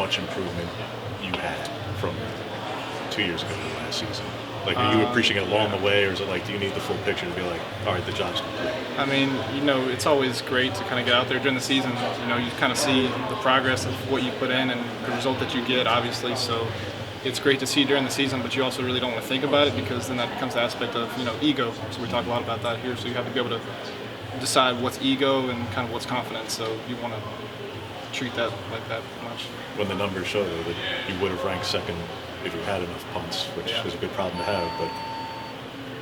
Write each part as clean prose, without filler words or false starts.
much improvement you had from 2 years ago to last season? Like, are you appreciating it along the way, or is it like, do you need the full picture to be like, all right, the job's complete? I mean, it's always great to kind of get out there during the season. You kind of see the progress of what you put in and the result that you get, obviously. So it's great to see during the season, but you also really don't want to think about it, because then that becomes the aspect of, ego. So we talk a lot about that here. So you have to be able to decide what's ego and kind of what's confidence. So you want to treat that like that much. When the numbers show, though, that you would have ranked second if you had enough punts, which is a good problem to have. But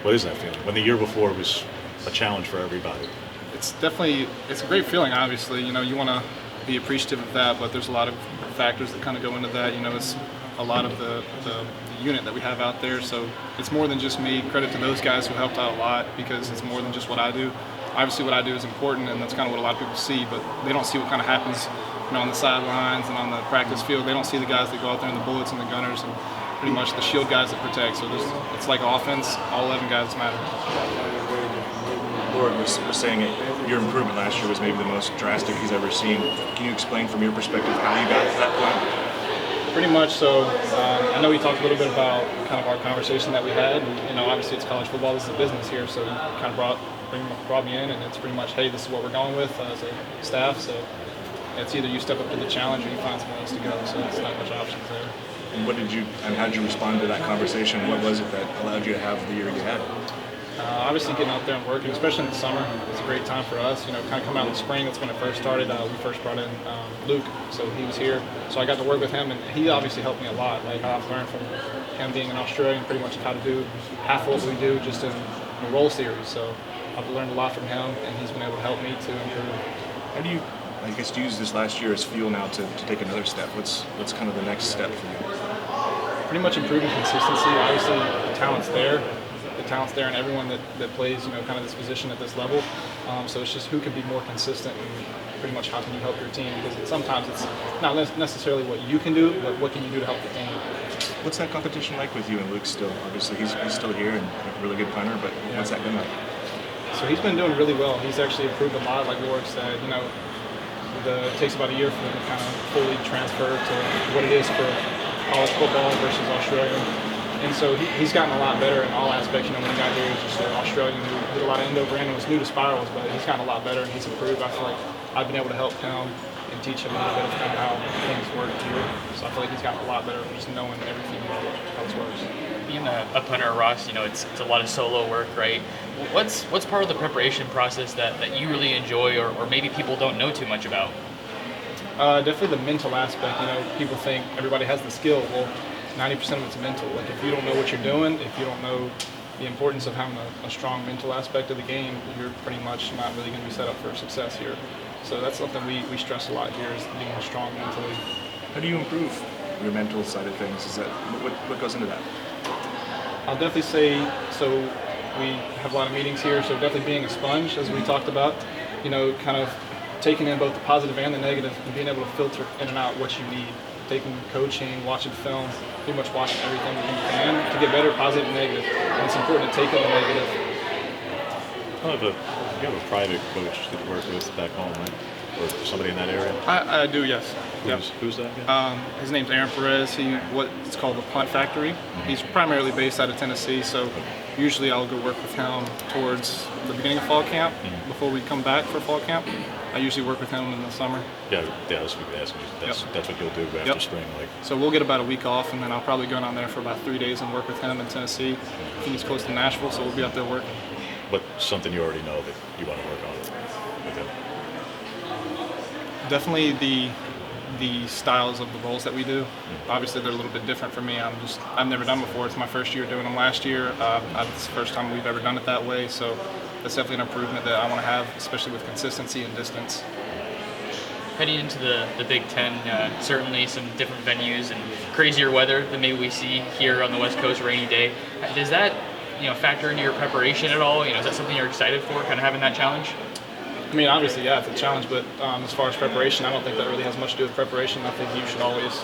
what is that feeling? When the year before was a challenge for everybody. It's a great feeling, obviously. You want to be appreciative of that, but there's a lot of factors that kind of go into that. It's a lot of the unit that we have out there. So it's more than just me. Credit to those guys who helped out a lot, because it's more than just what I do. Obviously what I do is important, and that's kind of what a lot of people see, but they don't see what kind of happens on the sidelines and on the practice field. They don't see the guys that go out there and the bullets and the gunners and pretty much the shield guys that protect. So it's like offense, all 11 guys matter. Lord was saying your improvement last year was maybe the most drastic he's ever seen. Can you explain from your perspective how you got to that point? Pretty much. So I know we talked a little bit about kind of our conversation that we had. And, obviously it's college football. This is a business here, so he kind of brought me in, and it's pretty much, hey, this is what we're going with as a staff. So it's either you step up to the challenge or you find somewhere else to go. So it's not much options there. And how did you respond to that conversation? What was it that allowed you to have the year you had? Obviously getting out there and working, especially in the summer, it's a great time for us. Kind of come out in the spring, that's when it first started. We first brought in Luke, so he was here. So I got to work with him, and he obviously helped me a lot. Like, I've learned from him being an Australian pretty much how to do half what we do just in the roll series. So I've learned a lot from him, and he's been able to help me to improve. How do you, use this last year as fuel now to take another step? What's kind of the next step for you? Pretty much improving consistency. Obviously, the talent's there. And everyone that plays, kind of this position at this level. So it's just who can be more consistent, and pretty much how can you help your team, because sometimes it's not necessarily what you can do, but what can you do to help the team. What's that competition like with you and Luke still? Obviously, he's still here and a really good punter, but what's that been like? So he's been doing really well. He's actually improved a lot, like Lord said. It takes about a year for him to kind of fully transfer to what it is for college football versus Australia. And so he's gotten a lot better in all aspects. When he got here, he was just an Australian who did a lot of end-over-end and was new to spirals, but he's gotten a lot better and he's improved. I feel like I've been able to help him and teach him a little bit of kind of how things work here. So I feel like he's gotten a lot better from just knowing everything about how this works. Being a punter, Ross, it's a lot of solo work, right? What's part of the preparation process that you really enjoy, or maybe people don't know too much about? Definitely the mental aspect. People think everybody has the skill. Well, 90% of it's mental. Like, if you don't know what you're doing, if you don't know the importance of having a strong mental aspect of the game, you're pretty much not really going to be set up for success here. So that's something we stress a lot here, is being strong mentally. How do you improve your mental side of things? Is that what goes into that? I'll definitely say, so we have a lot of meetings here, so definitely being a sponge, as we talked about, kind of taking in both the positive and the negative and being able to filter in and out what you need. Taking coaching, watching film, pretty much watching everything that you can to get better, positive and negative. And it's important to take in the negative. You have a private coach that you work with back home, right? Or somebody in that area? I do, yes. Who's that guy? His name's Aaron Perez. It's called the Punt Factory. He's primarily based out of Tennessee, so usually I'll go work with him towards the beginning of fall camp before we come back for fall camp. I usually work with him in the summer. Yeah, that's what you're asking. That's what you'll do after spring. So we'll get about a week off, and then I'll probably go down there for about 3 days and work with him in Tennessee. I think he's close to Nashville, so we'll be out there working. But something you already know that you want to work on with him? Definitely the styles of the rolls that we do. Obviously, they're a little bit different for me. I've never done before. It's my first year doing them last year. It's the first time we've ever done it that way, so that's definitely an improvement that I want to have, especially with consistency and distance. Heading into the Big Ten, certainly some different venues and crazier weather than maybe we see here on the West Coast, rainy day. Does that factor into your preparation at all? Is that something you're excited for, kind of having that challenge? I mean, obviously, yeah, it's a challenge, but as far as preparation, I don't think that really has much to do with preparation. I think you should always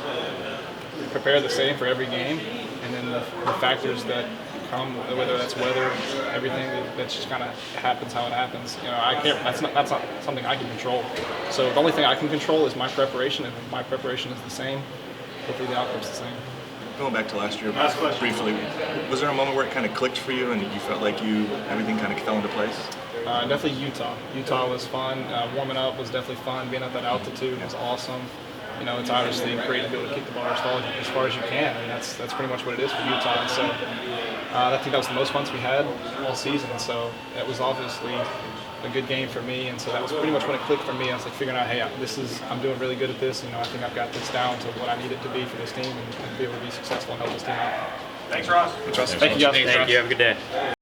prepare the same for every game, and then the factors that come, whether that's weather, everything. That just kind of happens how it happens. You know, I can't. That's not something I can control. So the only thing I can control is my preparation. If my preparation is the same, hopefully the outcome's the same. Going back to last year briefly, was there a moment where it kind of clicked for you and you felt like everything kind of fell into place? Definitely Utah. Utah was fun. Warming up was definitely fun. Being at that altitude was awesome. You know, it's obviously great to be able to kick the ball as far as you can. I mean, that's pretty much what it is for Utah. And so I think that was the most punts we had all season. So that was obviously a good game for me. And so that was pretty much when it clicked for me. I was like figuring out, hey, I'm doing really good at this. You know, I think I've got this down to what I need it to be for this team and be able to be successful and help this team out. Thanks, Ross. Thank you, guys. Thank you. Have a good day.